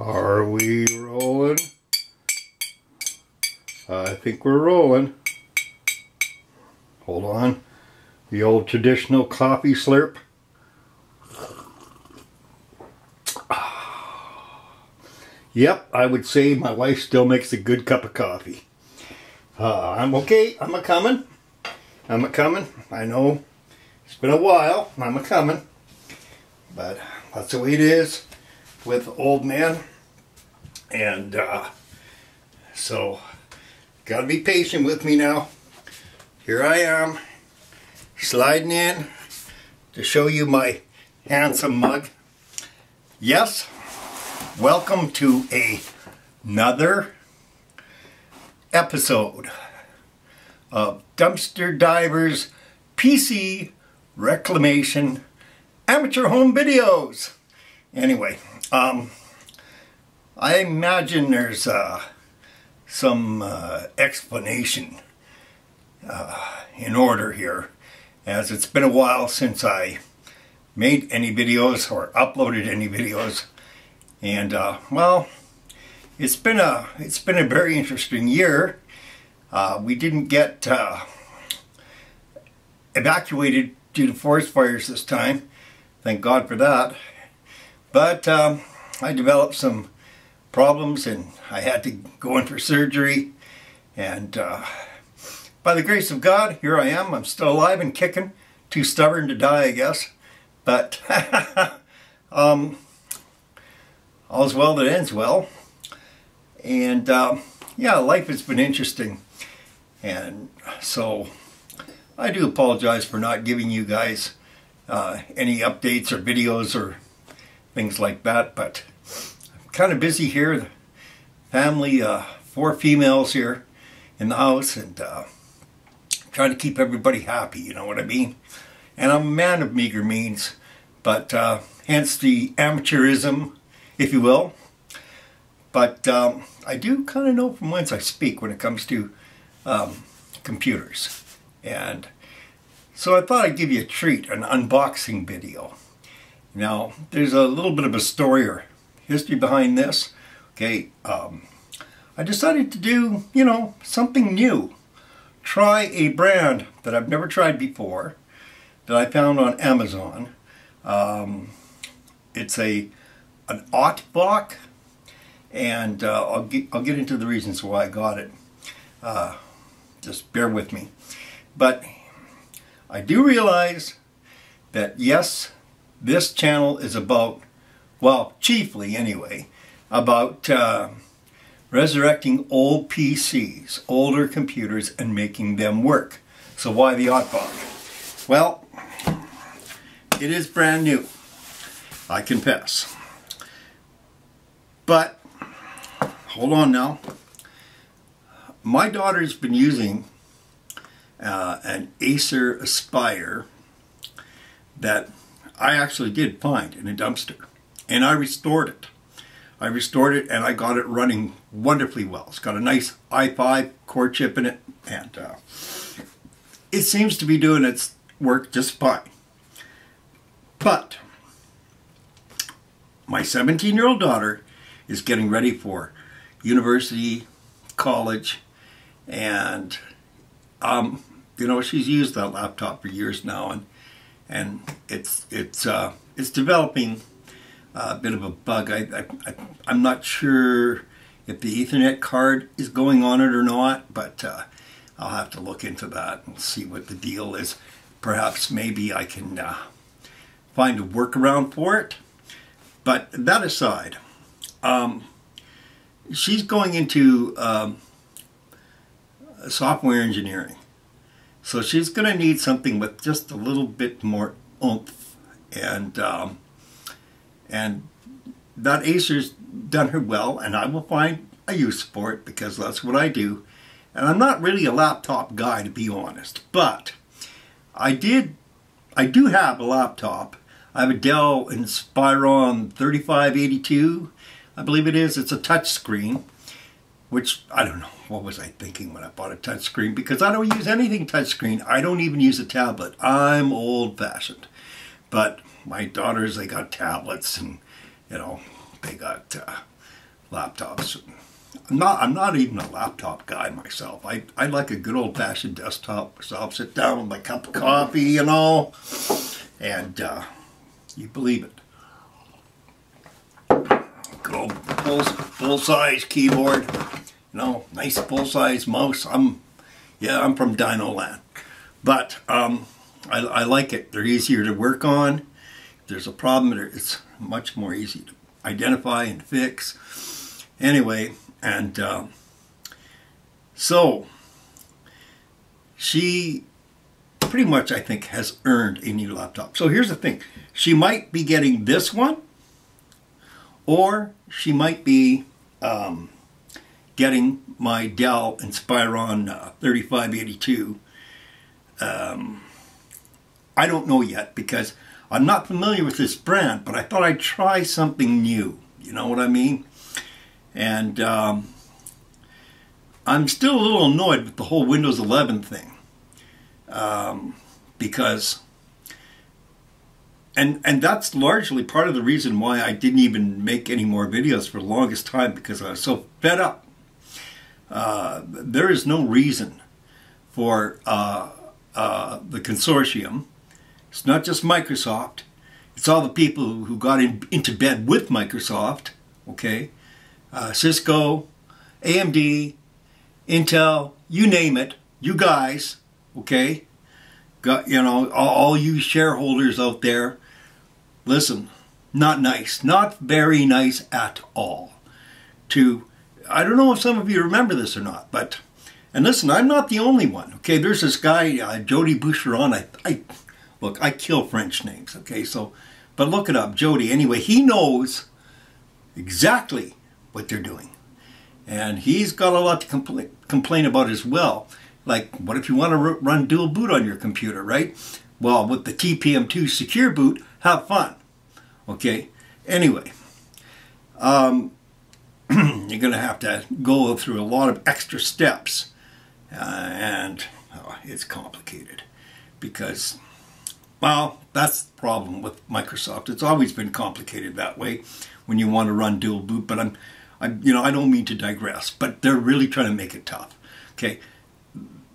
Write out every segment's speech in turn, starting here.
Are we rolling? I think we're rolling. Hold on. The old traditional coffee slurp. Yep, I would say my wife still makes a good cup of coffee. I'm okay. I'm a-coming. I know it's been a while. I'm a-coming. But that's the way it is with old man. And so, gotta be patient with me now. Here I am, sliding in to show you my handsome mug. Yes, welcome to another episode of Dumpster Divers PC Reclamation Amateur Home Videos. Anyway, I imagine there's some explanation in order here, as it's been a while since I made any videos or uploaded any videos, and well, it's been a very interesting year. We didn't get evacuated due to forest fires this time, thank God for that. But I developed some problems and I had to go in for surgery, and by the grace of God, here I am. I'm still alive and kicking. Too stubborn to die, I guess. But all's well that ends well. And yeah, life has been interesting. And so I do apologize for not giving you guys any updates or videos or things like that. But I'm kind of busy here. The family, 4 females here in the house, and trying to keep everybody happy, you know what I mean? And I'm a man of meager means, but hence the amateurism, if you will. But I do kind of know from whence I speak when it comes to computers. And so I thought I'd give you a treat, an unboxing video. Now, there's a little bit of a story or history behind this. Okay, I decided to do, you know, something new. Try a brand that I've never tried before, that I found on Amazon. It's an OTVOC, and I'll get into the reasons why I got it. Just bear with me. But I do realize that yes, this channel is about, well, chiefly anyway, about resurrecting old PCs, older computers, and making them work. So why the OTVOC? Well, it is brand new, I confess. But, hold on now. My daughter's been using an Acer Aspire that I actually did find in a dumpster. And I restored it. And I got it running wonderfully well. It's got a nice i5 core chip in it, and it seems to be doing its work just fine. But my 17-year-old daughter is getting ready for university, college, and you know, she's used that laptop for years now, and it's developing a bit of a bug. I'm not sure if the Ethernet card is going on it or not, but I'll have to look into that and see what the deal is. Perhaps maybe I can find a workaround for it. But that aside, she's going into software engineering. So she's going to need something with just a little bit more oomph, and that Acer's done her well, and I will find a use for it because that's what I do. And I'm not really a laptop guy, to be honest, but I do have a laptop. I have a Dell Inspiron 3582, I believe it is. It's a touch screen, which I don't know, what was I thinking when I bought a touch screen, because I don't use anything touch screen. I don't even use a tablet. I'm old-fashioned. But my daughters, they got tablets, and you know, they got laptops. I'm not even a laptop guy myself. I like a good old-fashioned desktop. So I'll sit down with my cup of coffee, you know, and you believe it. Good old full-size keyboard, you know, nice full-size mouse. I'm from Dino Land, but I like it. They're easier to work on. If there's a problem, it's much more easy to identify and fix. Anyway, and so she pretty much, I think, has earned a new laptop. So here's the thing. She might be getting this one, or she might be getting my Dell Inspiron 3582. I don't know yet because I'm not familiar with this brand, but I thought I'd try something new. You know what I mean? And I'm still a little annoyed with the whole Windows 11 thing because, and that's largely part of the reason why I didn't even make any more videos for the longest time, because I was so fed up. There is no reason for the consortium. It's not just Microsoft. It's all the people who got into bed with Microsoft, okay? Cisco, AMD, Intel, you name it, you guys, okay? Got, you know, all you shareholders out there, listen, not nice, not very nice at all. I don't know if some of you remember this or not, but, and listen, I'm not the only one, okay? There's this guy, Jody Boucheron. Look, I kill French names, okay? So, but look it up, Jody. Anyway, he knows exactly what they're doing. And he's got a lot to complain about as well. Like, what if you want to run dual boot on your computer, right? Well, with the TPM2 secure boot, have fun, okay? Anyway, you're going to have to go through a lot of extra steps. And it's complicated because, well, that's the problem with Microsoft. It's always been complicated that way when you want to run dual boot. But I don't mean to digress, but they're really trying to make it tough. Okay,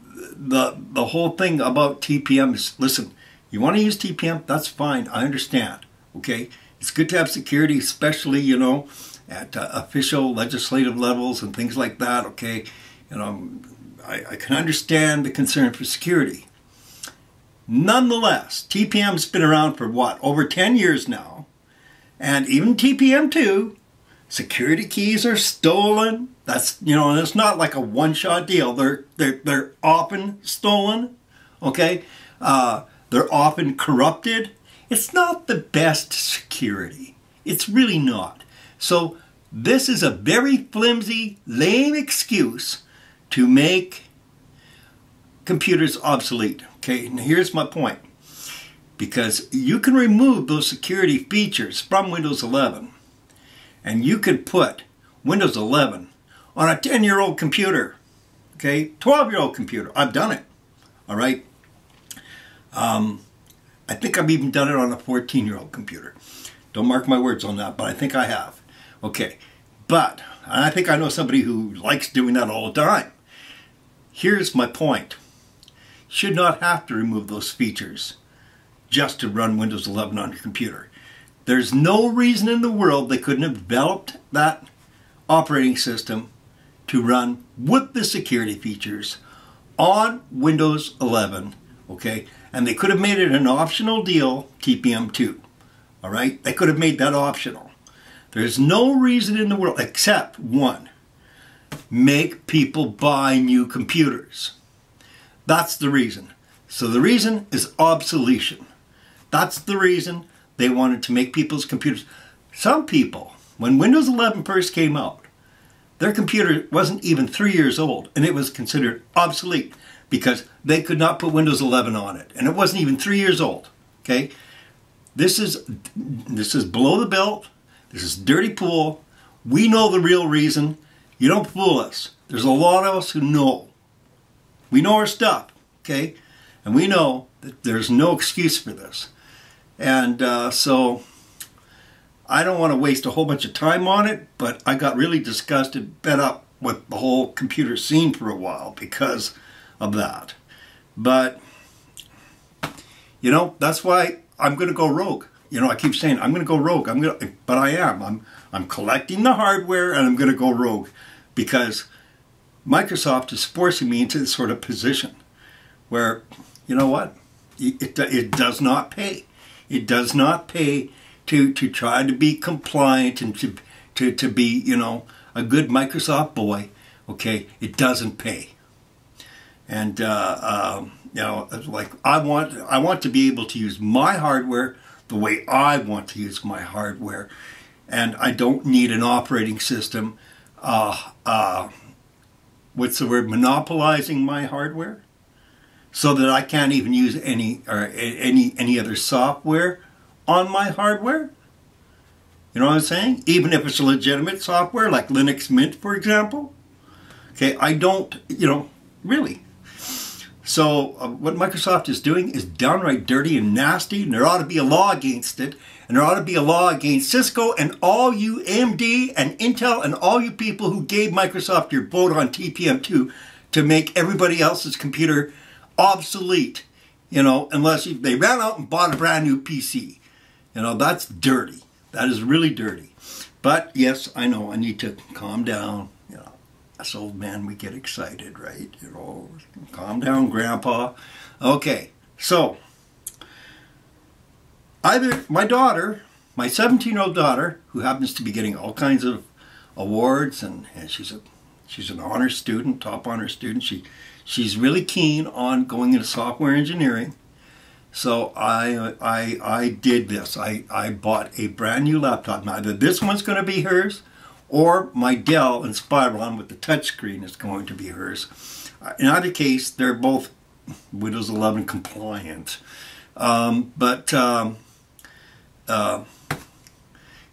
the whole thing about TPM is, listen, you want to use TPM, that's fine. I understand. Okay, it's good to have security, especially, you know, at official legislative levels and things like that. Okay, you know, I can understand the concern for security. Nonetheless, TPM's been around for what, over 10 years now, and even TPM2, security keys are stolen. That's, you know, and it's not like a one-shot deal. They're often stolen. Okay, they're often corrupted. It's not the best security. It's really not. So this is a very flimsy, lame excuse to make computers obsolete. Okay, and here's my point. Because you can remove those security features from Windows 11, and you could put Windows 11 on a 10-year-old computer, okay, 12-year-old computer. I've done it, all right? I think I've even done it on a 14-year-old computer. Don't mark my words on that, but I think I have. Okay, but I think I know somebody who likes doing that all the time. Here's my point. Should not have to remove those features just to run Windows 11 on your computer. There's no reason in the world they couldn't have developed that operating system to run with the security features on Windows 11, okay? And they could have made it an optional deal, TPM2, all right? They could have made that optional. There's no reason in the world except one, make people buy new computers. That's the reason. So the reason is obsolescence. That's the reason they wanted to make people's computers. Some people, when Windows 11 first came out, their computer wasn't even 3 years old, and it was considered obsolete because they could not put Windows 11 on it, and it wasn't even 3 years old. Okay, this is below the belt. This is dirty pool. We know the real reason. You don't fool us. There's a lot of us who know. We know our stuff, okay? And we know that there's no excuse for this. And so I don't want to waste a whole bunch of time on it, but I got really disgusted, fed up with the whole computer scene for a while because of that. But, you know, that's why I'm going to go rogue. You know, I keep saying I'm going to go rogue. But I am. I'm collecting the hardware and I'm going to go rogue because Microsoft is forcing me into this sort of position where, you know what, it does not pay. It does not pay to try to be compliant and to be, you know, a good Microsoft boy. Okay, it doesn't pay. And you know, like I want to be able to use my hardware the way I want to use my hardware, and I don't need an operating system. What's the word? Monopolizing my hardware, so that I can't even use any other software on my hardware. You know what I'm saying? Even if it's a legitimate software like Linux Mint, for example. Okay, I don't, you know, really. So what Microsoft is doing is downright dirty and nasty, and there ought to be a law against it, and there ought to be a law against Cisco and all you AMD and Intel and all you people who gave Microsoft your vote on TPM2 to make everybody else's computer obsolete, you know, unless they ran out and bought a brand new PC. You know, that's dirty. That is really dirty. But yes, I know I need to calm down. You know, us old men, we get excited, right? You know, calm down, Grandpa. Okay, so either my daughter, my 17-year-old daughter, who happens to be getting all kinds of awards, and she's an honor student, top honor student. She's really keen on going into software engineering. So I did this. I bought a brand new laptop. Now, either this one's going to be hers, or my Dell Inspiron with the touchscreen is going to be hers. In either case, they're both Windows 11 compliant. You know,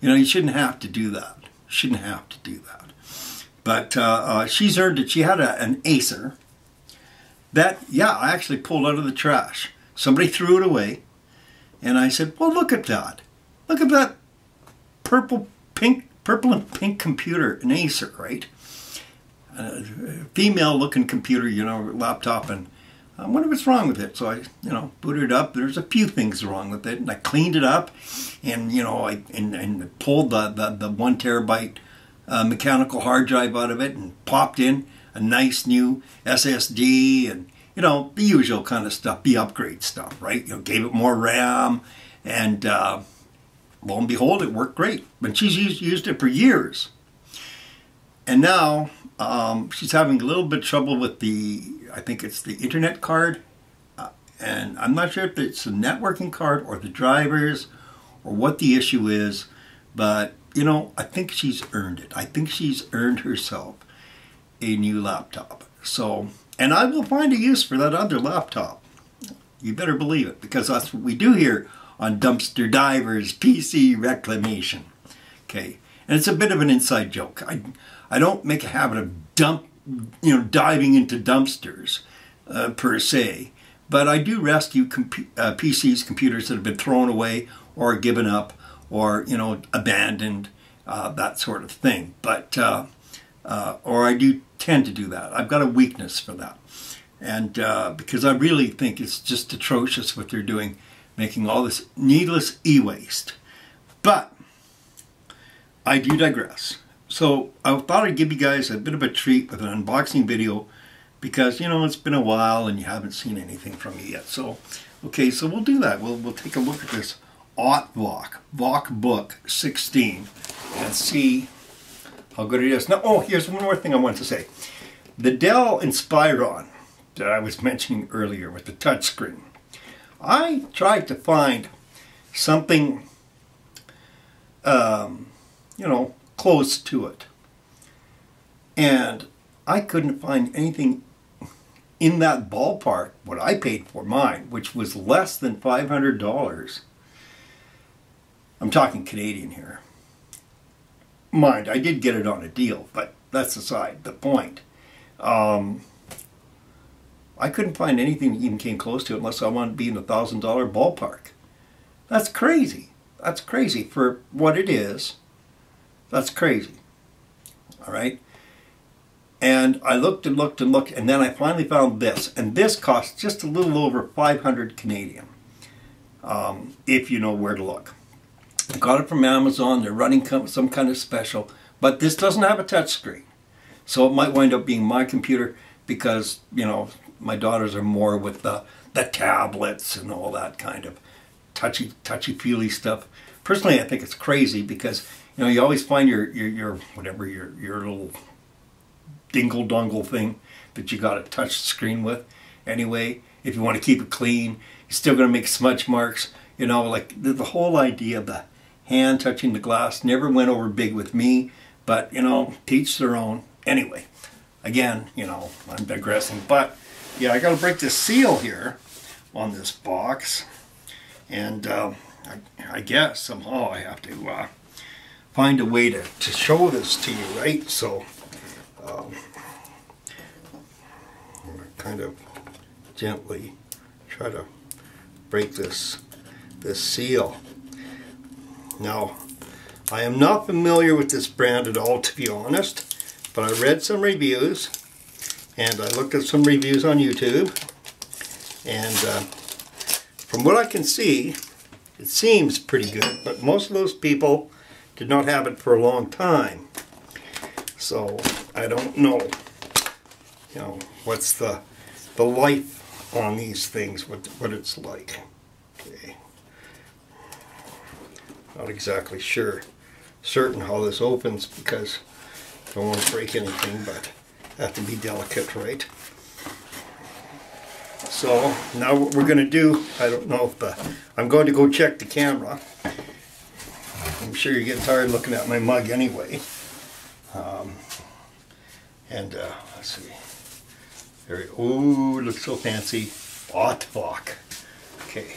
you shouldn't have to do that. Shouldn't have to do that. But she's earned it. She had an Acer that, yeah, I actually pulled out of the trash. Somebody threw it away, and I said, well, look at that. Look at that purple and pink computer, an Acer, right? Female-looking computer, you know, laptop, and I wonder what's wrong with it. So I, you know, booted it up. There's a few things wrong with it, and I cleaned it up, and, you know, I pulled the 1 terabyte mechanical hard drive out of it and popped in a nice new SSD and, you know, the usual kind of stuff, the upgrade stuff, right? You know, gave it more RAM, and lo and behold, it worked great. But she's used it for years. And now she's having a little bit of trouble with I think it's the internet card. And I'm not sure if it's the networking card or the drivers or what the issue is. But, you know, I think she's earned it. I think she's earned herself a new laptop. So, and I will find a use for that other laptop. You better believe it, because that's what we do here on Dumpster Divers PC Reclamation. Okay, and it's a bit of an inside joke. I don't make a habit of diving into dumpsters per se, but I do rescue PCs, computers that have been thrown away or given up or, you know, abandoned, that sort of thing. But or I do tend to do that. I've got a weakness for that. And because I really think it's just atrocious what they're doing, making all this needless e-waste. But I do digress. So I thought I'd give you guys a bit of a treat with an unboxing video because, you know, it's been a while and you haven't seen anything from me yet. So, okay, so we'll do that. We'll take a look at this OTVOC, VOCbook 16 and see how good it is. Now, oh, here's one more thing I want to say. The Dell Inspiron that I was mentioning earlier with the touchscreen, I tried to find something, you know, close to it. And I couldn't find anything in that ballpark, what I paid for mine, which was less than $500. I'm talking Canadian here. Mind, I did get it on a deal, but that's aside the point. I couldn't find anything that even came close to it unless I wanted to be in the $1,000 ballpark. That's crazy. That's crazy for what it is. That's crazy. All right. And I looked and looked and looked, and then I finally found this. And this costs just a little over 500 Canadian, if you know where to look. I got it from Amazon. They're running some kind of special, but this doesn't have a touch screen. So it might wind up being my computer because, you know, my daughters are more with the tablets and all that kind of touchy-feely stuff. Personally, I think it's crazy because, you know, you always find your whatever, your little dingle-dongle thing that you got a touch screen with. Anyway, if you want to keep it clean, you're still going to make smudge marks. You know, like the whole idea of the hand touching the glass never went over big with me, but, you know, teach their own. Anyway, again, you know, I'm digressing, but yeah, I got to break this seal here on this box, and I guess somehow I have to find a way to show this to you, right? So kind of gently try to break this seal. Now, I am not familiar with this brand at all, to be honest, but I read some reviews and I looked at some reviews on YouTube, and from what I can see, it seems pretty good, but most of those people did not have it for a long time. So I don't know, you know, what's the life on these things, what it's like. Okay. Not exactly certain how this opens because I don't want to break anything, but have to be delicate, right? So now what we're going to do, I don't know if I'm going to go check the camera. I'm sure you're getting tired looking at my mug anyway. Let's see. There we go. Ooh, looks so fancy. OTVOC. Okay.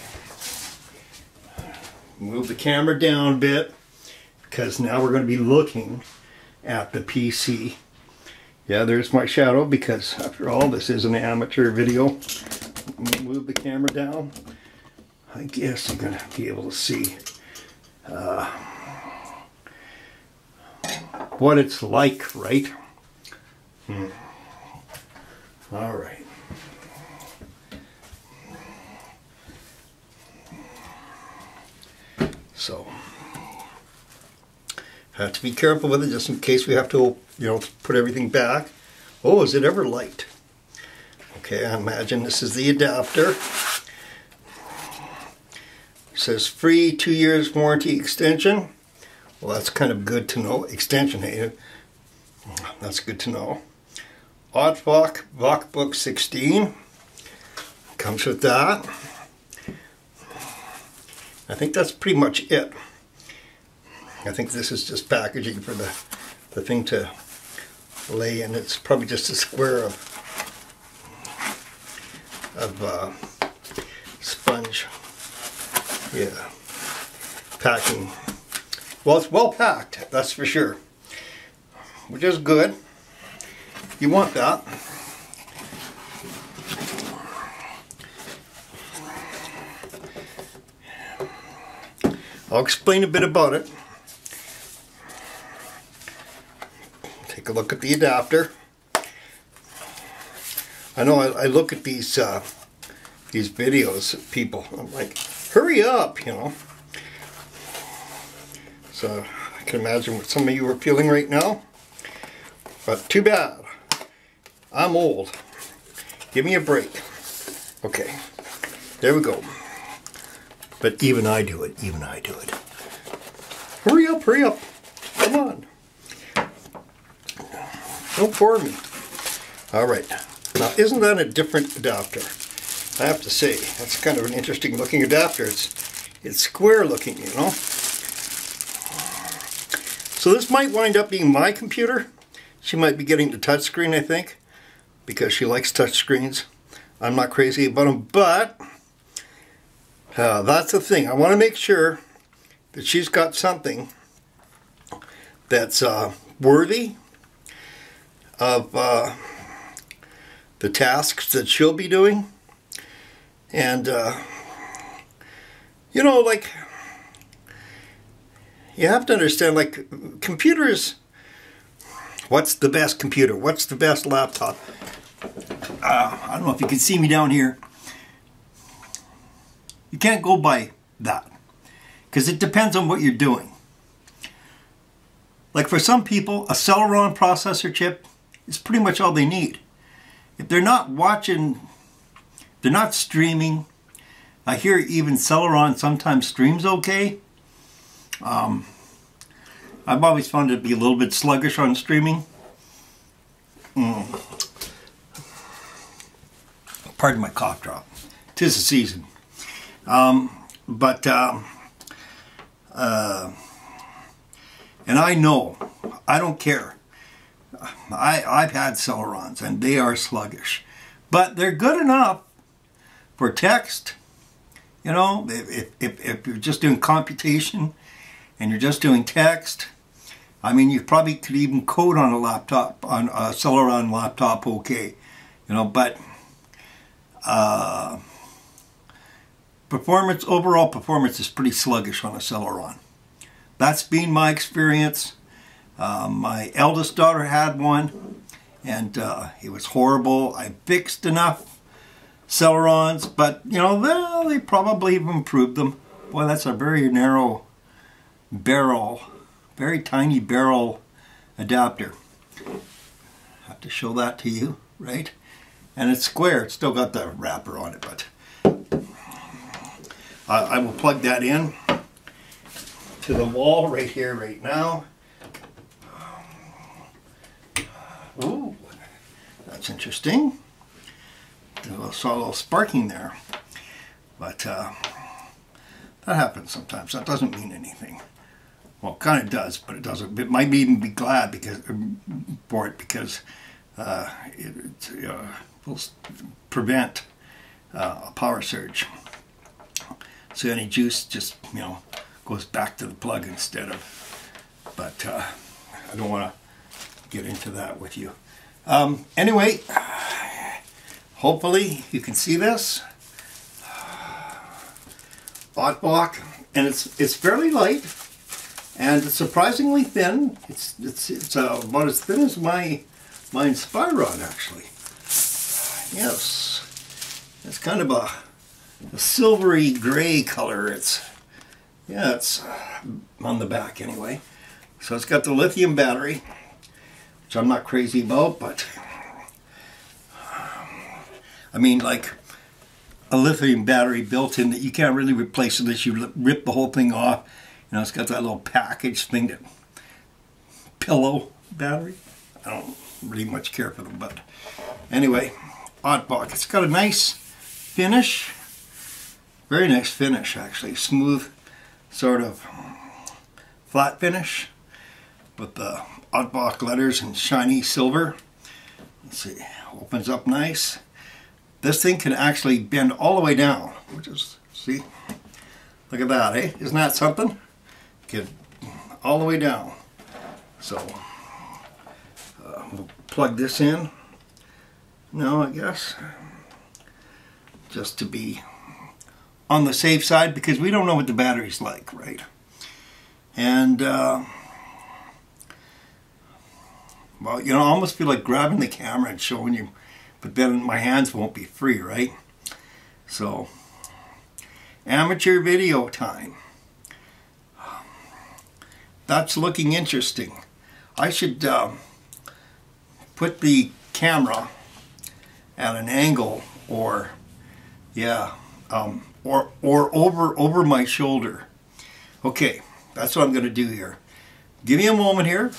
Move the camera down a bit because now we're going to be looking at the PC. Yeah, there's my shadow because after all, this is an amateur video. Move the camera down. I guess you're going to be able to see what it's like, right? All right. So, have to be careful with it just in case we have to, you know, put everything back. Oh, is it ever light? Okay, I imagine this is the adapter. It says free 2 years warranty extension. Well, that's kind of good to know. Extension, hey, that's good to know. OTVOC VOCbook 16 comes with that. I think that's pretty much it. I think this is just packaging for the thing to lay in. It's probably just a square of sponge. Yeah, packing. Well, it's well packed, that's for sure, which is good. You want that. I'll explain a bit about it. Take a look at the adapter. I know I look at these videos of people. I'm like, hurry up, you know. So I can imagine what some of you are feeling right now. But too bad. I'm old. Give me a break. Okay. There we go. But even I do it. Even I do it. Hurry up, hurry up. Come on. Don't bore me. Alright. Now, isn't that a different adapter? I have to say, that's kind of an interesting looking adapter. It's square looking, you know. So this might wind up being my computer. She might be getting the touchscreen, I think, because she likes touchscreens. I'm not crazy about them, but that's the thing. I want to make sure that she's got something that's worthy of the tasks that she'll be doing. And, you know, like, you have to understand, like, computers, what's the best computer? What's the best laptop? I don't know if you can see me down here. You can't go by that, because it depends on what you're doing. Like for some people, a Celeron processor chip is pretty much all they need. If they're not watching, they're not streaming. I hear even Celeron sometimes streams okay. I've always found it to be a little bit sluggish on streaming. Pardon my cough drop. 'Tis the season. And I know, I don't care. I've had Celerons and they are sluggish, but they're good enough for text. You know, if you're just doing computation and you're just doing text, I mean, you probably could even code on a laptop, on a Celeron laptop, okay. You know, but performance, overall performance is pretty sluggish on a Celeron. That's been my experience. My eldest daughter had one, and it was horrible. I fixed enough Celerons, but you know, well, they probably have improved them. Boy, that's a very narrow barrel, very tiny barrel adapter. Have to show that to you, right? And it's square. It's still got the wrapper on it, but I will plug that in to the wall right here, right now. Ooh, that's interesting. I saw a little sparking there, but that happens sometimes. That doesn't mean anything. Well, it kind of does, but it doesn't. It might even be glad because for it, because it will prevent a power surge. So any juice just, you know, goes back to the plug instead of. But I don't want to get into that with you. Anyway, hopefully you can see this. OTVOC, and it's fairly light and it's surprisingly thin. It's about as thin as my Micron actually. Yes, it's kind of a silvery gray color. It's on the back anyway. So it's got the lithium battery, which I'm not crazy about, but I mean, like a lithium battery built in that you can't really replace unless you rip the whole thing off. You know, it's got that little package thing, that pillow battery. I don't really much care for them, but anyway, OTVOC. It's got a nice finish, very nice finish actually, smooth, sort of flat finish with the OTVOC letters in shiny silver. Let's see, opens up nice. This thing can actually bend all the way down, which is, see, look at that, eh? Isn't that something? Get all the way down. So we'll plug this in. No, I guess just to be on the safe side, because we don't know what the battery's like, right? And well, you know, I almost feel like grabbing the camera and showing you, but then my hands won't be free, right? So, amateur video time. That's looking interesting. I should put the camera at an angle, or yeah, or over my shoulder. Okay, that's what I'm going to do here. Give me a moment here.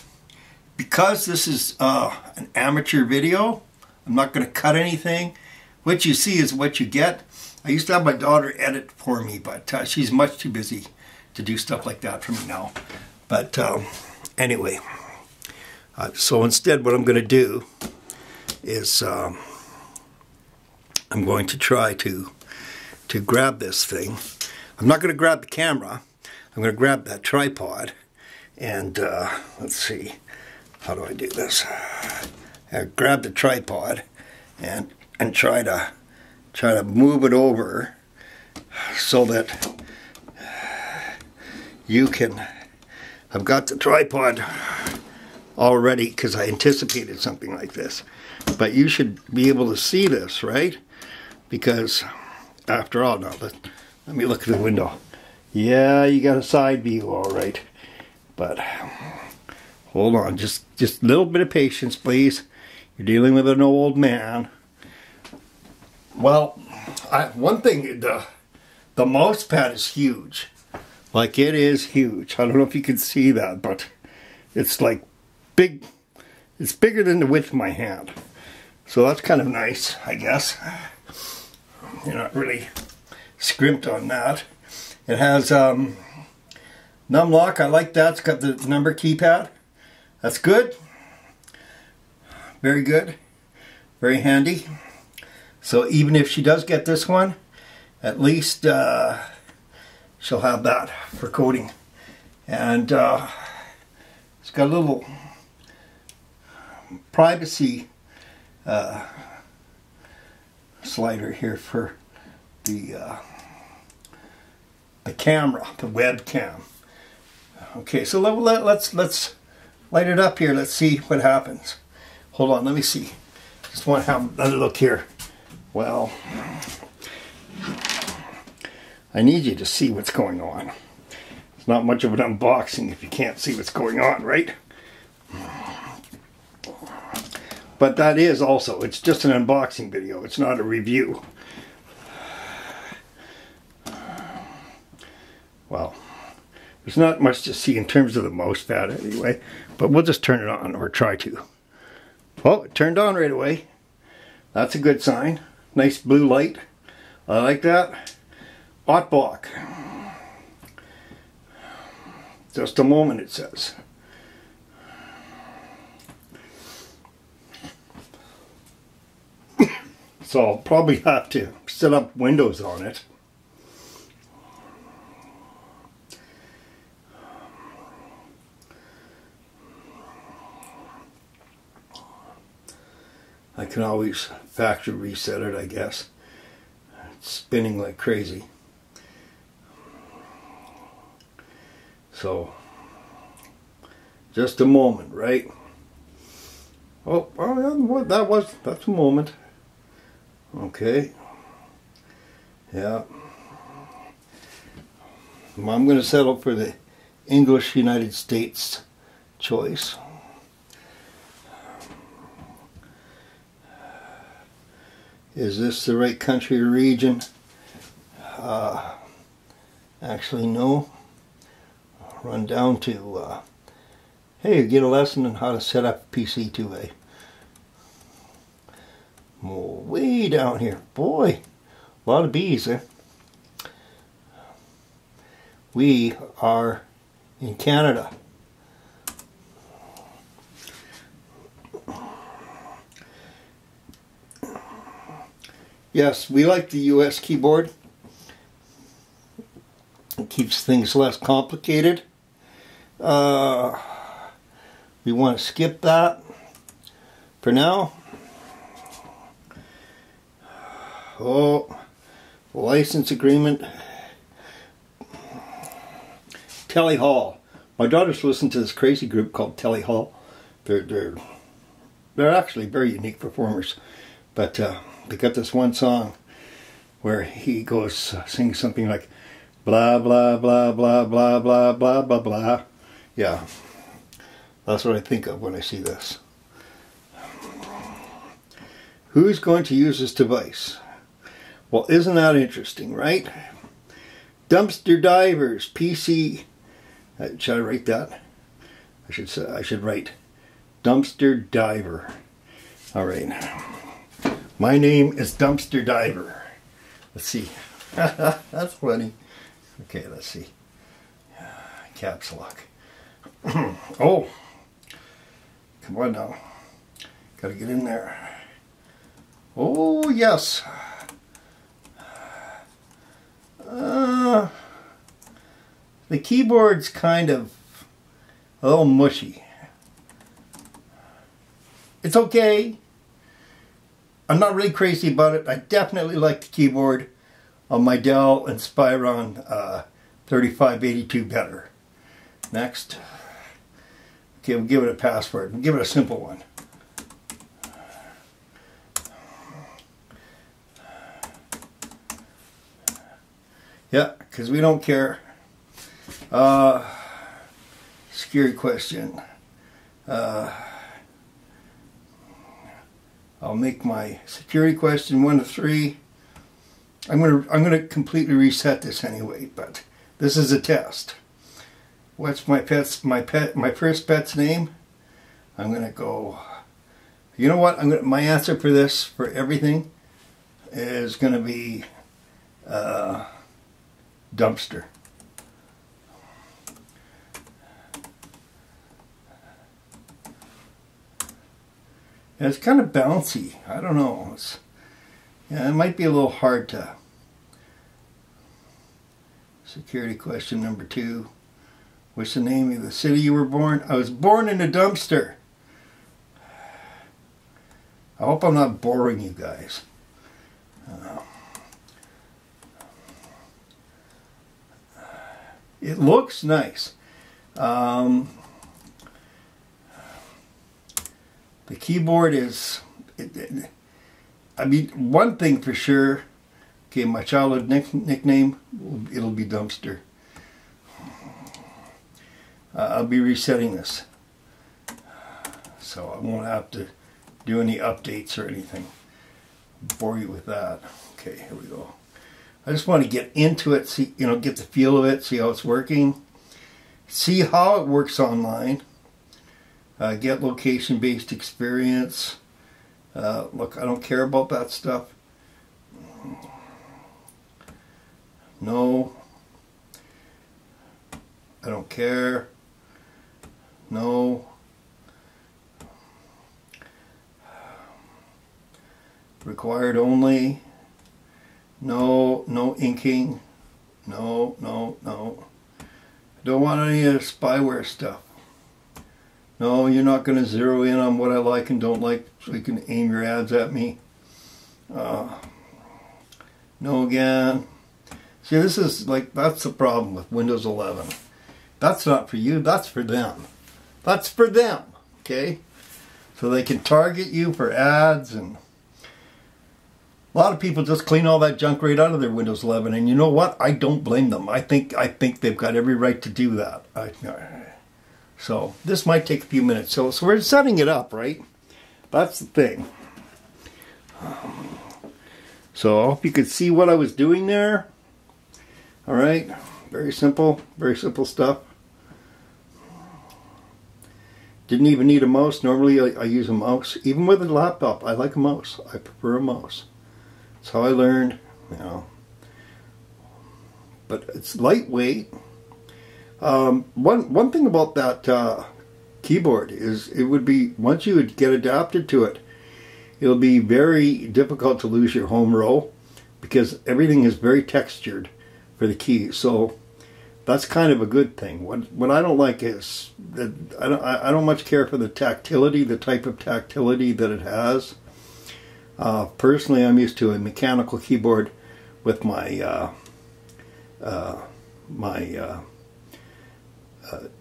Because this is an amateur video, I'm not going to cut anything. What you see is what you get. I used to have my daughter edit for me, but she's much too busy to do stuff like that for me now. But anyway, so instead what I'm going to do is I'm going to try to grab this thing. I'm not going to grab the camera. I'm going to grab that tripod and let's see. How do I do this? I grab the tripod and try to move it over so that you can I've got the tripod already because I anticipated something like this. But you should be able to see this, right? Because after all, now let me look at the window. Yeah, you got a side view, all right. But hold on, just a little bit of patience, please. You're dealing with an old man. Well, one thing, the mouse pad is huge. Like, it is huge. I don't know if you can see that, but it's like big. It's bigger than the width of my hand. So that's kind of nice, I guess. You're not really scrimped on that. It has num lock. I like that. It's got the number keypad. That's good. Very good. Very handy. So even if she does get this one, at least she'll have that for coding. And it's got a little privacy slider here for the camera, the webcam. Okay, so let's light it up here. Let's see what happens. Hold on, let me see. Just want to have another look here. Well, I need you to see what's going on. It's not much of an unboxing if you can't see what's going on, right? But that is also, it's just an unboxing video. It's not a review. Well, there's not much to see in terms of the mouse pad anyway, but we'll just turn it on, or try to. Oh, it turned on right away. That's a good sign. Nice blue light. I like that. OTVOC. Just a moment, it says. So I'll probably have to set up Windows on it. I can always factory reset it, I guess. It's spinning like crazy. So, just a moment, right? Oh, well, that's a moment. Okay. Yeah. Well, I'm going to settle for the English United States choice. Is this the right country or region? Actually, no. Run down to, hey, get a lesson on how to set up PC2A. Way down here. Boy, a lot of bees, eh? We are in Canada. Yes, we like the US keyboard. It keeps things less complicated. We want to skip that for now. Oh, license agreement. Telly Hall. My daughters listen to this crazy group called Telly Hall. They're actually very unique performers, but they got this one song where he goes sings something like blah blah blah blah blah blah blah blah blah. Yeah, that's what I think of when I see this. Who's going to use this device? Well, isn't that interesting, right? Dumpster divers, PC. Should I write that? I should write dumpster diver. All right. My name is Dumpster Diver. Let's see. That's funny. Okay, let's see. Caps lock. Oh, come on now. Gotta get in there. Oh, yes. The keyboard's kind of a little mushy. It's okay. I'm not really crazy about it. I definitely like the keyboard on my Dell Inspiron 3582 better. Next. Okay, we'll give it a password. We'll give it a simple one. Yeah, because we don't care. Security question. I'll make my security question 1 to 3. I'm gonna completely reset this anyway, but this is a test. What's my first pet's name? I'm gonna go. You know what? My answer for this, for everything, is gonna be dumpster. And it's kind of bouncy. I don't know. Yeah, it might be a little hard to. Security question number 2. What's the name of the city you were born? I was born in a dumpster. I hope I'm not boring you guys. It looks nice. The keyboard is, I mean, one thing for sure, okay, my childhood nickname, it'll be Dumpster. I'll be resetting this, so I won't have to do any updates or anything. Bore you with that. Okay, here we go. I just want to get into it, see, you know, get the feel of it, see how it's working, see how it works online. Get location-based experience. Look, I don't care about that stuff. No. I don't care. No. Required only. No, no inking. No, no, no. Don't want any of the spyware stuff. No, you're not going to zero in on what I like and don't like so you can aim your ads at me. No again. See, this is like, that's the problem with Windows 11. That's not for you, that's for them. That's for them, okay? So they can target you for ads, and a lot of people just clean all that junk right out of their Windows 11, and you know what? I don't blame them. I think they've got every right to do that. So this might take a few minutes. So we're setting it up, right? That's the thing. So I hope you could see what I was doing there. All right, very simple stuff. Didn't even need a mouse. Normally I use a mouse. Even with a laptop, I like a mouse. I prefer a mouse. That's how I learned, you know. But it's lightweight. One thing about that keyboard is it would be, once you would get adapted to it, it'll be very difficult to lose your home row because everything is very textured for the keys. So that's kind of a good thing. What I don't like is that I don't much care for the tactility, the type of tactility that it has. Personally, I'm used to a mechanical keyboard with my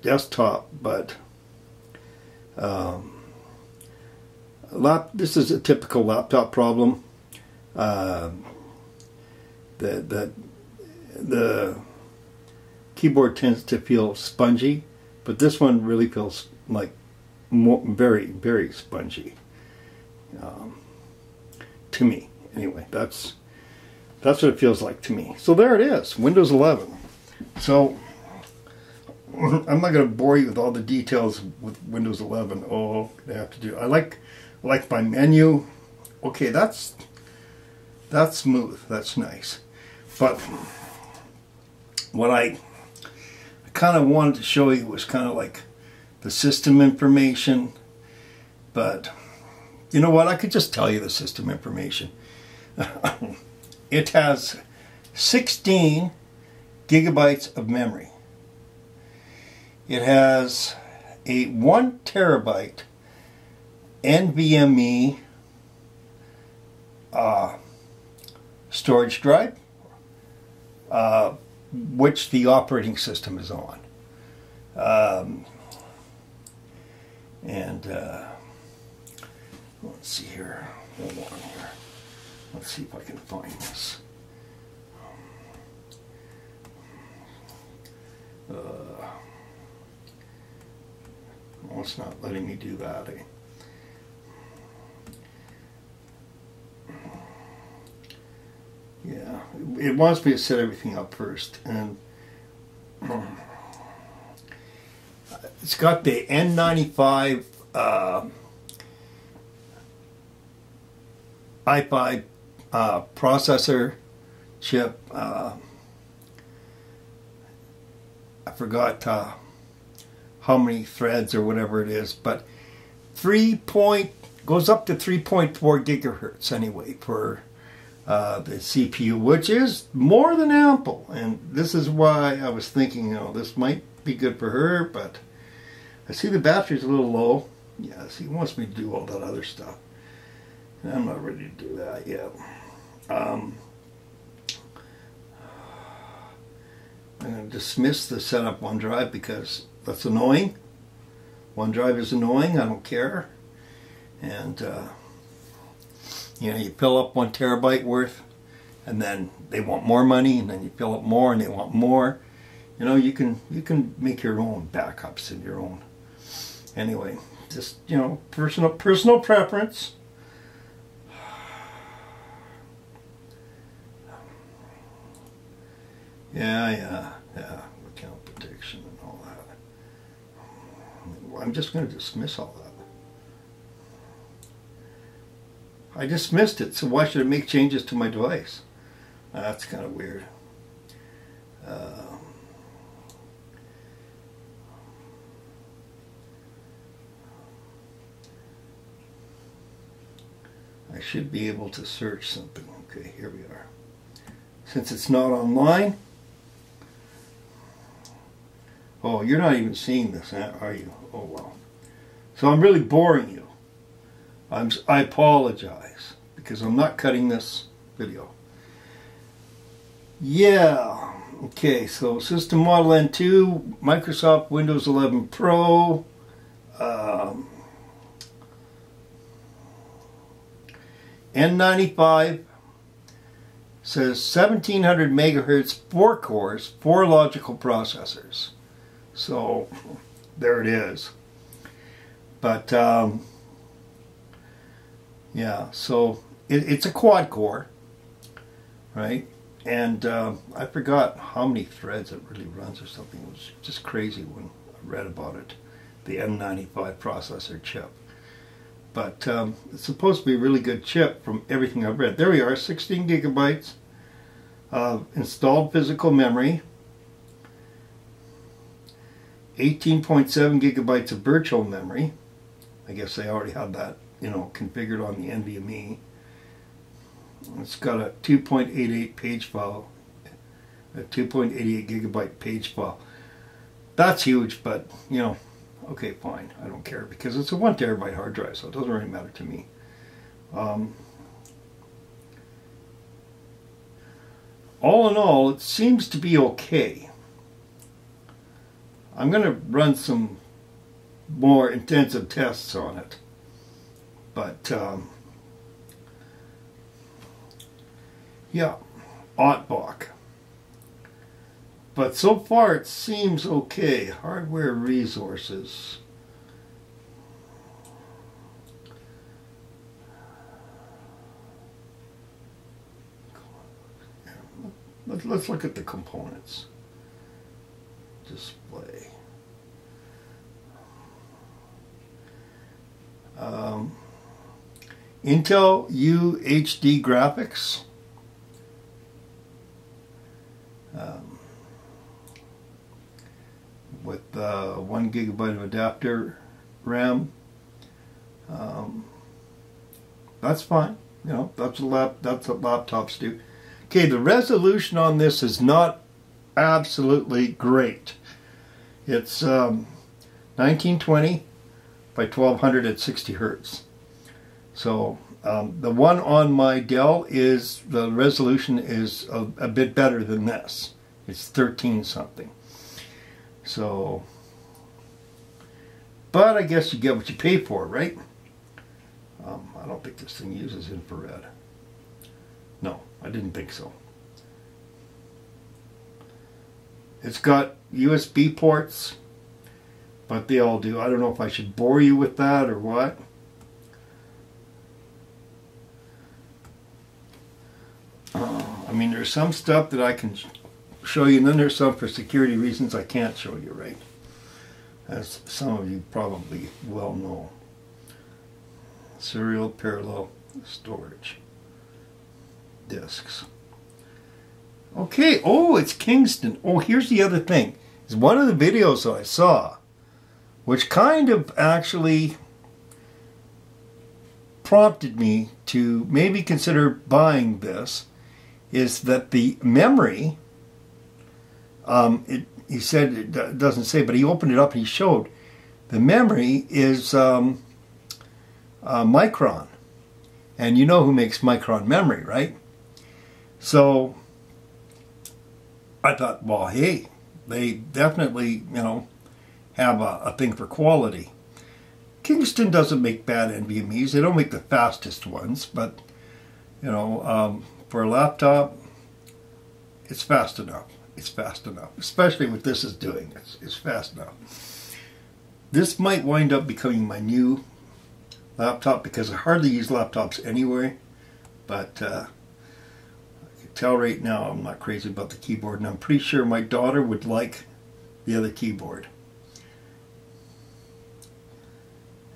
desktop, but this is a typical laptop problem. The keyboard tends to feel spongy, but this one really feels like very spongy. To me, anyway, that's what it feels like to me. So there it is, Windows 11. So I'm not going to bore you with all the details with Windows 11. Oh, I have to do. I like my menu. Okay, that's smooth. That's nice. But what I kind of wanted to show you was kind of like the system information. But you know what? I could just tell you the system information. It has 16 gigabytes of memory. It has a 1 terabyte NVMe storage drive, which the operating system is on. And let's see here. Hold on here. Let's see if I can find this. Well, it's not letting me do that. Yeah, it wants me to set everything up first, and it's got the N95 i5 processor chip. I forgot how many threads or whatever it is, but goes up to 3.4 gigahertz anyway for the CPU, which is more than ample. And this is why I was thinking, this might be good for her, but I see the battery's a little low. Yes, he wants me to do all that other stuff. And I'm not ready to do that yet. I'm going to dismiss the setup OneDrive because that's annoying. OneDrive is annoying. I don't care. And you fill up 1 terabyte worth, and then they want more money, and then you fill up more, and they want more. You can make your own backups in your own. Anyway, just personal preference. Yeah. Account protection and all that. I'm just going to dismiss all that. I dismissed it, so why should I make changes to my device? That's kind of weird. I should be able to search something. Okay, here we are. Since it's not online. Oh, you're not even seeing this, are you? Oh, well. So I'm really boring you. I apologize, because I'm not cutting this video. Yeah, okay, so System Model N2, Microsoft Windows 11 Pro, N95, says 1700 megahertz, 4 cores, 4 logical processors. So, there it is. But, yeah, so it's a quad core, right? And I forgot how many threads it really runs or something. It was just crazy when I read about it, the M95 processor chip. But it's supposed to be a really good chip from everything I've read. There we are, 16 gigabytes of installed physical memory, 18.7 gigabytes of virtual memory. I guess they already had that, configured on the NVMe. It's got a 2.88 page file, a 2.88 gigabyte page file. That's huge, but, okay, fine. I don't care because it's a 1 terabyte hard drive, so it doesn't really matter to me. All in all, it seems to be okay. I'm going to run some more intensive tests on it. But, yeah, OTVOC. But so far it seems okay. Hardware resources. Let's look at the components. Display. Intel UHD graphics. With 1 gigabyte of adapter RAM. That's fine. That's what laptops do. Okay, the resolution on this is not absolutely great. It's 1920 by 1200 at 60 hertz. So the one on my Dell is, the resolution is a bit better than this. It's 13 something. So, But I guess you get what you pay for, right? I don't think this thing uses infrared. No, I didn't think so. It's got USB ports, but they all do. I don't know if I should bore you with that or what. I mean, there's some stuff that I can show you, and then there's some for security reasons I can't show you, right? As some of you probably well know. Serial parallel storage disks. Okay, oh, it's Kingston. Oh, here's the other thing. It's one of the videos that I saw, which kind of actually prompted me to maybe consider buying this, is that the memory, he said, it doesn't say, but he opened it up and he showed, the memory is Micron. And you know who makes Micron memory, right? So I thought, well, hey, they definitely, you know, have a thing for quality. Kingston doesn't make bad NVMEs. They don't make the fastest ones, but, you know, for a laptop, it's fast enough. It's fast enough, especially what this is doing. It's fast enough. This might wind up becoming my new laptop because I hardly use laptops anyway, but I can tell right now I'm not crazy about the keyboard, and I'm pretty sure my daughter would like the other keyboard.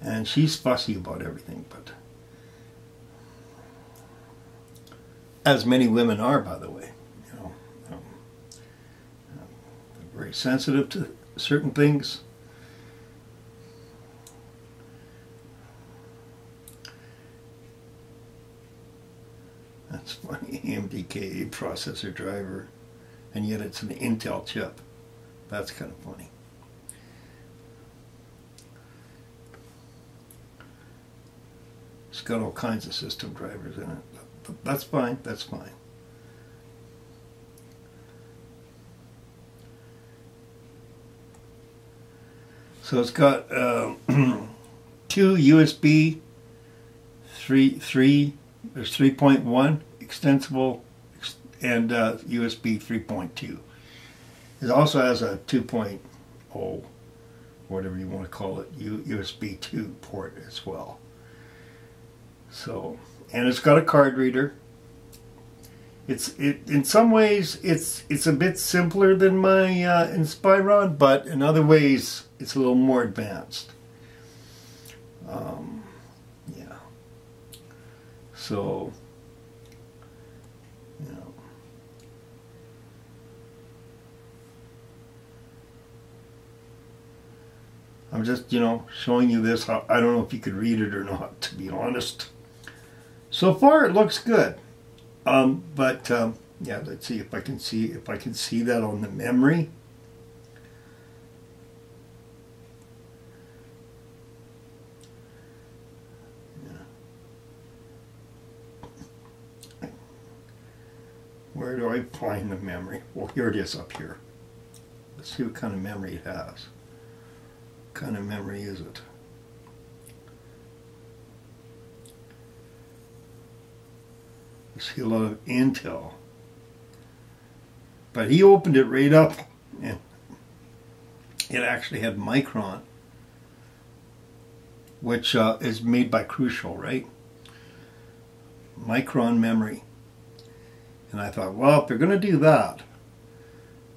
And she's fussy about everything, but as many women are, by the way. You know, they're very sensitive to certain things. That's funny. AMD processor driver, and yet it's an Intel chip. That's kind of funny. It's got all kinds of system drivers in it. But that's fine. That's fine. So it's got two USB 3. There's 3.1 extensible and USB 3.2. It also has a 2.0, whatever you want to call it, USB 2 port as well. So, and it's got a card reader. In some ways it's a bit simpler than my Inspiron, but in other ways it's a little more advanced. Yeah. So, you know, I'm just, you know, showing you this. I don't know if you could read it or not, to be honest. So far, it looks good. Yeah, let's see if I can see that on the memory. Where do I find the memory? Well, here it is up here. Let's see what kind of memory it has. What kind of memory is it? I see a lot of Intel. But he opened it right up, and it actually had Micron, which is made by Crucial, right? Micron memory. And I thought, well, if they're going to do that,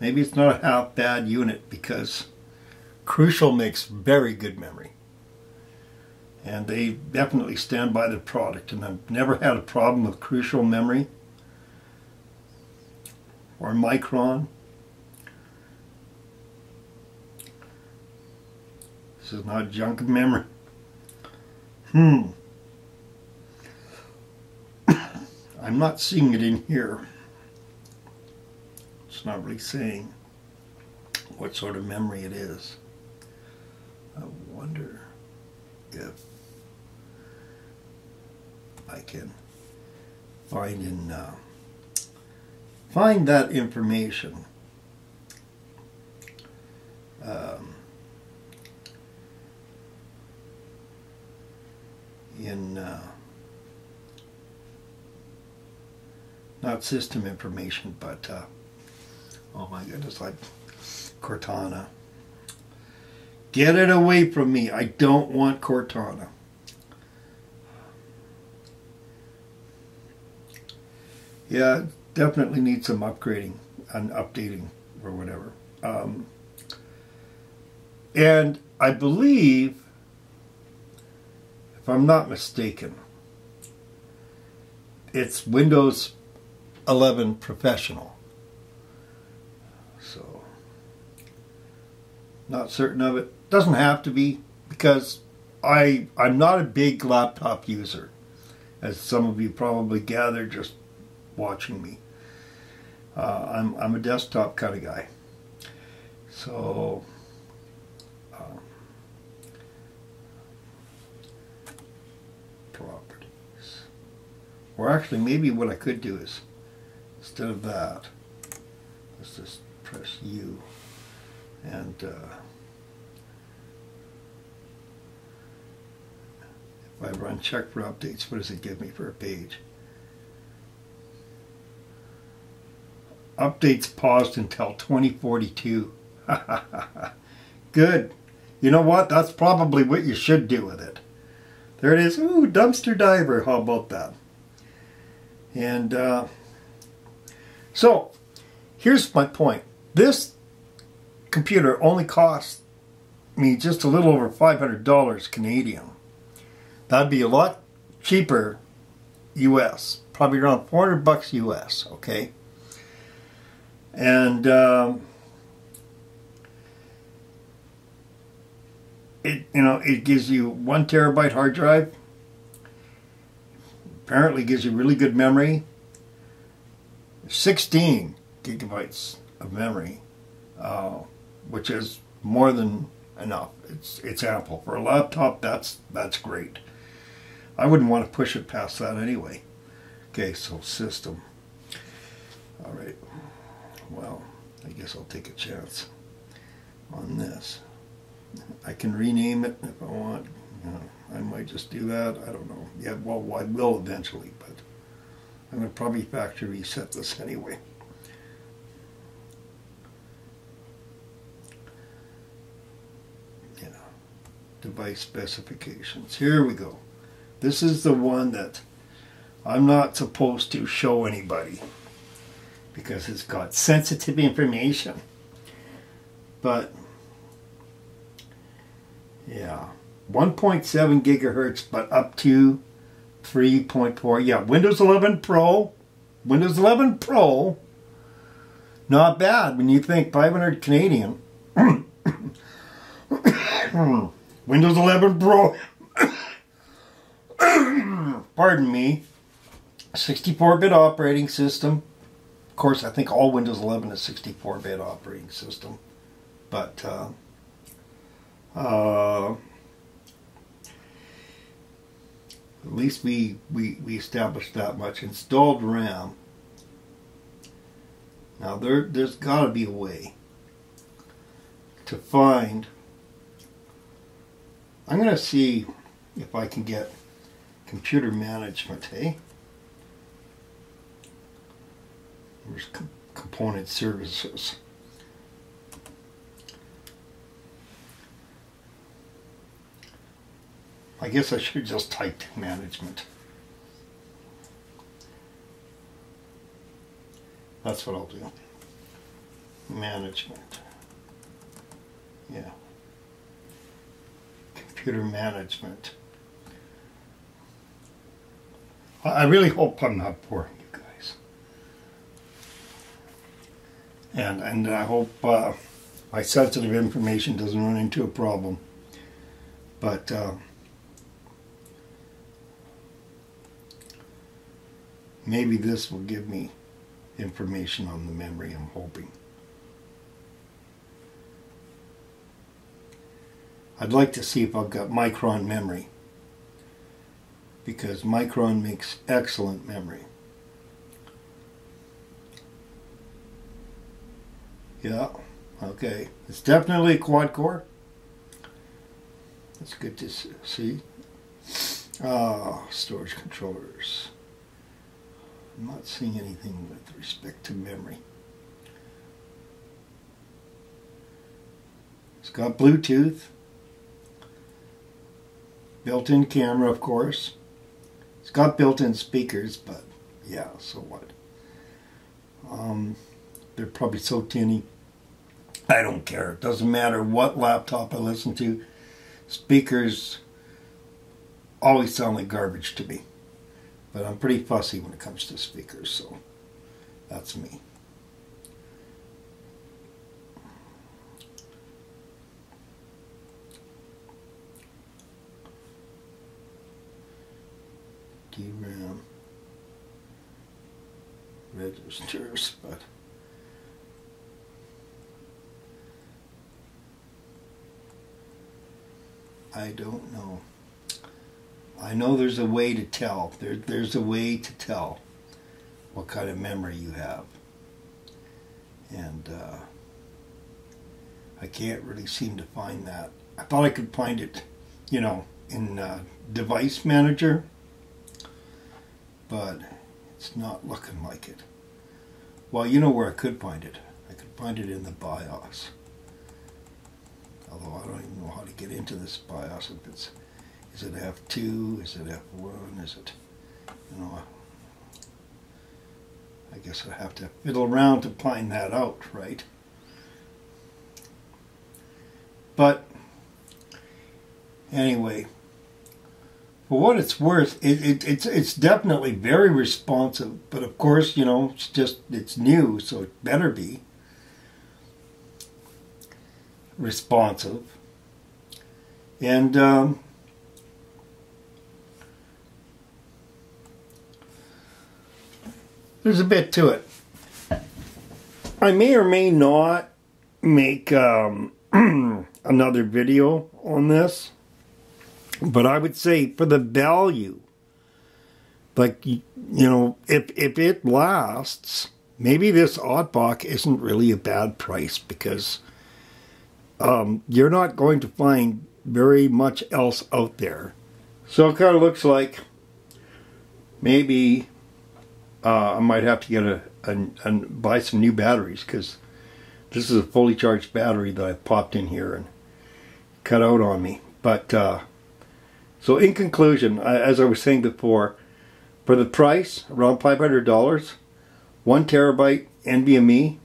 maybe it's not a half bad unit, because Crucial makes very good memory. And they definitely stand by the product, and I've never had a problem with Crucial memory or Micron. This is not junk memory. I'm not seeing it in here. It's not really saying what sort of memory it is. I wonder if I can find that information. in not system information, but oh my goodness, like Cortana. Get it away from me. I don't want Cortana. Yeah, definitely needs some upgrading and updating or whatever. And I believe, if I'm not mistaken, it's Windows 11 Professional. So, not certain of it. Doesn't have to be, because I'm not a big laptop user, as some of you probably gathered just watching me. I'm a desktop kind of guy. So properties. Or actually, maybe what I could do is, instead of that, let's just press U, and if I run check for updates, what does it give me for a page? Updates paused until 2042. Good. You know what? That's probably what you should do with it. There it is. Ooh, dumpster diver. How about that? And so, here's my point. This computer only cost me just a little over $500 Canadian. That'd be a lot cheaper US. Probably around 400 bucks US, okay? And it gives you 1 terabyte hard drive. Apparently gives you really good memory. 16 gigabytes of memory, which is more than enough. It's ample for a laptop. That's great. I wouldn't want to push it past that anyway. Okay, so system. All right. Well, I guess I'll take a chance on this. I can rename it if I want. I might just do that. I don't know. Yeah, well, I will eventually, but I'm going to probably factory reset this anyway. Yeah. Device specifications. Here we go. This is the one that I'm not supposed to show anybody, because it's got sensitive information. But yeah, 1.7 gigahertz, but up to 3.4. Yeah, Windows 11 Pro. Windows 11 Pro. Not bad when you think 500 Canadian. Windows 11 Pro. Pardon me. 64-bit operating system. Of course, I think all Windows 11 is 64-bit operating system, but at least we established that much. Installed RAM. Now there's got to be a way to find. I'm going to see if I can get computer management. Hey. There's component services. I guess I should just type management. That's what I'll do. Management. Yeah. Computer management. I really hope I'm not boring you guys. And I hope my sensitive information doesn't run into a problem. But maybe this will give me information on the memory, I'm hoping. I'd like to see if I've got Micron memory, because Micron makes excellent memory. Yeah, okay. It's definitely a quad core. That's good to see. Ah, storage controllers. I'm not seeing anything with respect to memory. It's got Bluetooth, built-in camera, of course. It's got built-in speakers, but yeah, so what? They're probably so tinny. I don't care. It doesn't matter what laptop I listen to. Speakers always sound like garbage to me. But I'm pretty fussy when it comes to speakers, so that's me. DRAM registers, but I don't know. I know there's a way to tell. There's a way to tell what kind of memory you have. And I can't really seem to find that. I thought I could find it, you know, in Device Manager, but it's not looking like it. Well, you know where I could find it. I could find it in the BIOS. Although I don't even know how to get into this BIOS. If it's, is it F2? Is it F1? Is it, you know, I guess I have to fiddle around to find that out, right? But anyway, for what it's worth, it's definitely very responsive. But of course, you know, it's new, so it better be responsive. And there's a bit to it. I may or may not make another video on this, but I would say for the value, like, you know, if it lasts, maybe this OTVOC isn't really a bad price, because you're not going to find very much else out there. So it kind of looks like maybe I might have to get buy some new batteries, because this is a fully charged battery that I popped in here and cut out on me. But so in conclusion, as I was saying before, for the price, around $500, 1 terabyte NVMe,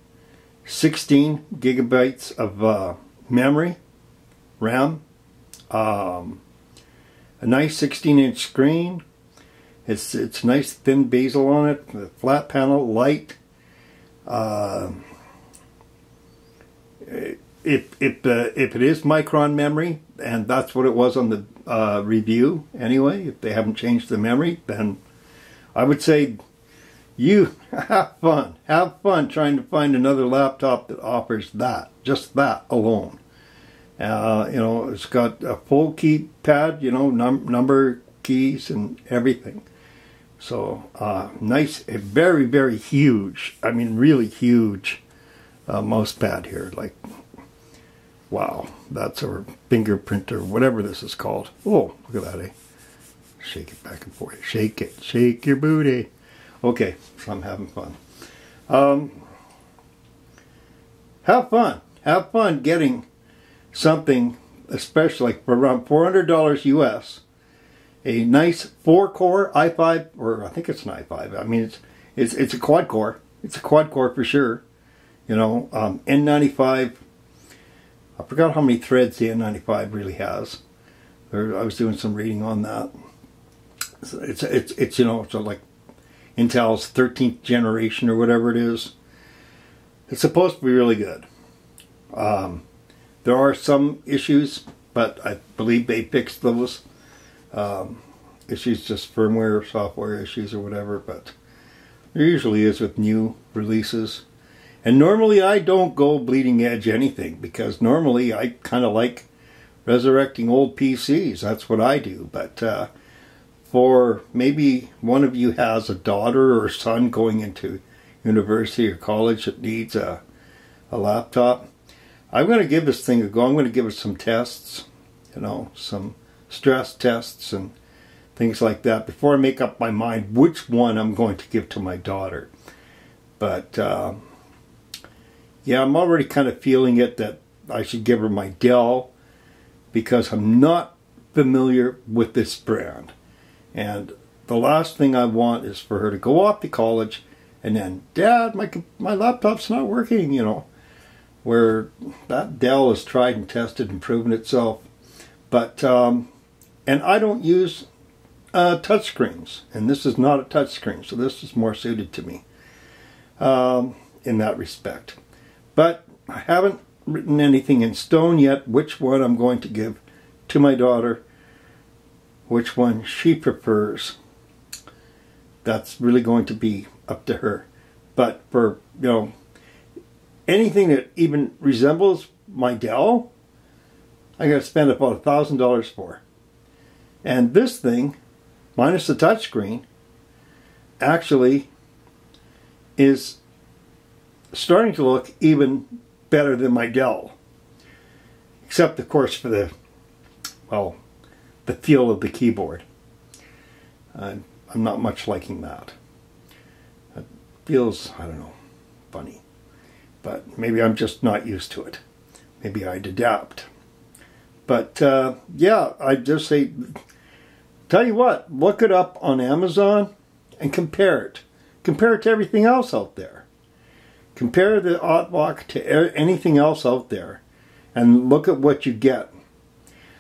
16 gigabytes of memory, RAM, a nice 16-inch screen. It's nice thin bezel on it, the flat panel, light. If it is Micron memory, and that's what it was on the review anyway, if they haven't changed the memory, then I would say you have fun trying to find another laptop that offers that, just that alone. You know, it's got a full keypad, you know, number keys and everything. So nice, a very, very huge, I mean really huge mouse pad here. Like, wow, that's our fingerprint or whatever this is called. Oh, look at that, eh? Shake it back and forth. Shake it. Shake your booty. Okay, so I'm having fun. Have fun. Have fun getting something, especially like for around $400 US. A nice 4-core i5, or I think it's an i5. I mean, it's a quad core. It's a quad core for sure. You know, N95. I forgot how many threads the N95 really has. I was doing some reading on that. It's you know, so like Intel's 13th generation or whatever it is. It's supposed to be really good. There are some issues, but I believe they fixed those. Issues, just firmware or software issues or whatever, but there usually is with new releases. And normally I don't go bleeding edge anything, because normally I kind of like resurrecting old PCs. That's what I do. But for maybe one of you has a daughter or son going into university or college that needs a laptop, I'm going to give this thing a go. I'm going to give it some tests, you know, some stress tests and things like that, before I make up my mind which one I'm going to give to my daughter. But yeah, I'm already kind of feeling it that I should give her my Dell, because I'm not familiar with this brand. And the last thing I want is for her to go off to college and then, Dad, my laptop's not working, you know, where that Dell is tried and tested and proven itself. But, and I don't use touchscreens, and this is not a touchscreen, so this is more suited to me in that respect. But I haven't written anything in stone yet, which one I'm going to give to my daughter, which one she prefers. That's really going to be up to her. But for, you know, anything that even resembles my Dell, I got to spend about $1,000 for. And this thing, minus the touchscreen, actually is starting to look even better than my Dell. Except, of course, for the, well, the feel of the keyboard. I'm not much liking that. It feels, I don't know, funny. But maybe I'm just not used to it. Maybe I'd adapt. But yeah, I just say, tell you what, look it up on Amazon and compare it. Compare it to everything else out there. Compare the OTVOC to anything else out there and look at what you get.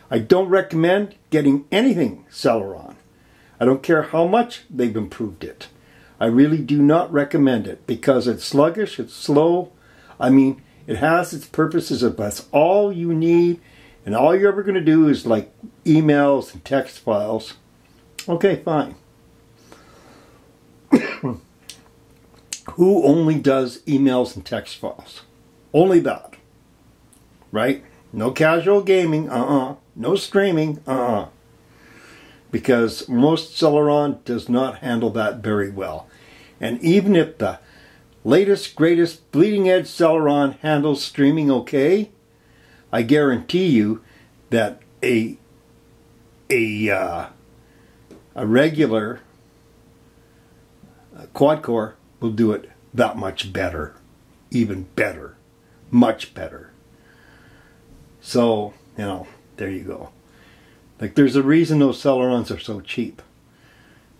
I don't recommend getting anything Celeron. I don't care how much they've improved it. I really do not recommend it because it's sluggish, it's slow. I mean, it has its purposes, but that's all you need, and all you're ever going to do is like emails and text files. Okay, fine. Who only does emails and text files? Only that. Right? No casual gaming, no streaming, because most Celeron does not handle that very well. And even if the latest, greatest, bleeding edge Celeron handles streaming okay, I guarantee you that a regular quad core will do it that much better, even better, much better. So, you know, there you go. Like, there's a reason those Celerons are so cheap.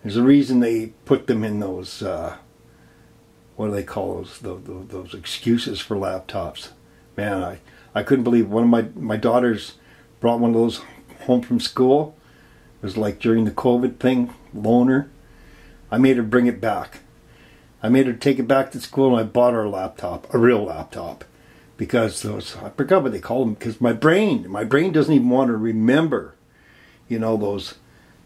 There's a reason they put them in those, what do they call those excuses for laptops. Man, I couldn't believe one of my daughters brought one of those home from school. It was like during the COVID thing, loaner. I made her bring it back. I made her take it back to school, and I bought her a laptop, a real laptop. Because those, I forgot what they call them, because my brain doesn't even want to remember, you know,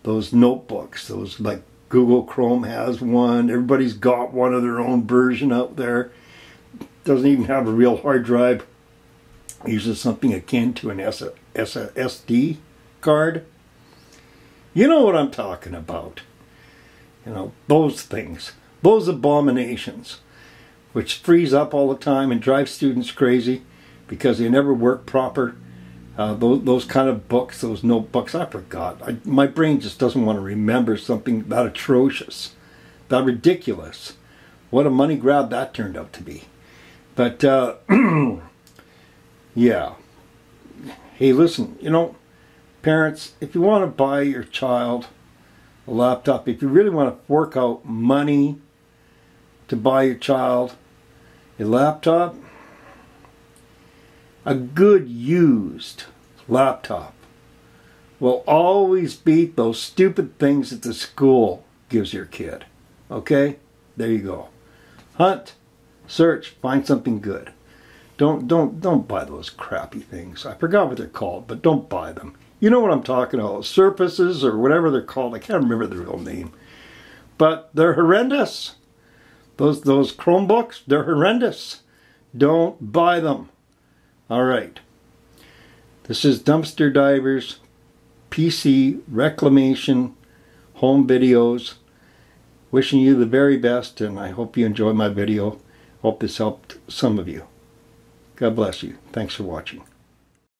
those notebooks, those, like Google Chrome has one, everybody's got one of their own version out there. Doesn't even have a real hard drive. It uses something akin to an SD card. You know what I'm talking about. You know, those things, those abominations, which frees up all the time and drives students crazy because they never work proper. Those kind of books, those notebooks, I forgot. My brain just doesn't want to remember something that atrocious, that ridiculous. What a money grab that turned out to be. But, yeah. Hey, listen, you know, parents, if you want to buy your child a laptop, if you really want to fork out money to buy your child a laptop, a good used laptop will always beat those stupid things that the school gives your kid. Okay? There you go. Hunt, search, find something good. Don't buy those crappy things. I forgot what they're called, but don't buy them. You know what I'm talking about. Surfaces or whatever they're called. I can't remember the real name. But they're horrendous. Those Chromebooks, they're horrendous. Don't buy them. All right. This is Dumpster Divers, PC, reclamation, home videos. Wishing you the very best, and I hope you enjoyed my video. Hope this helped some of you. God bless you. Thanks for watching.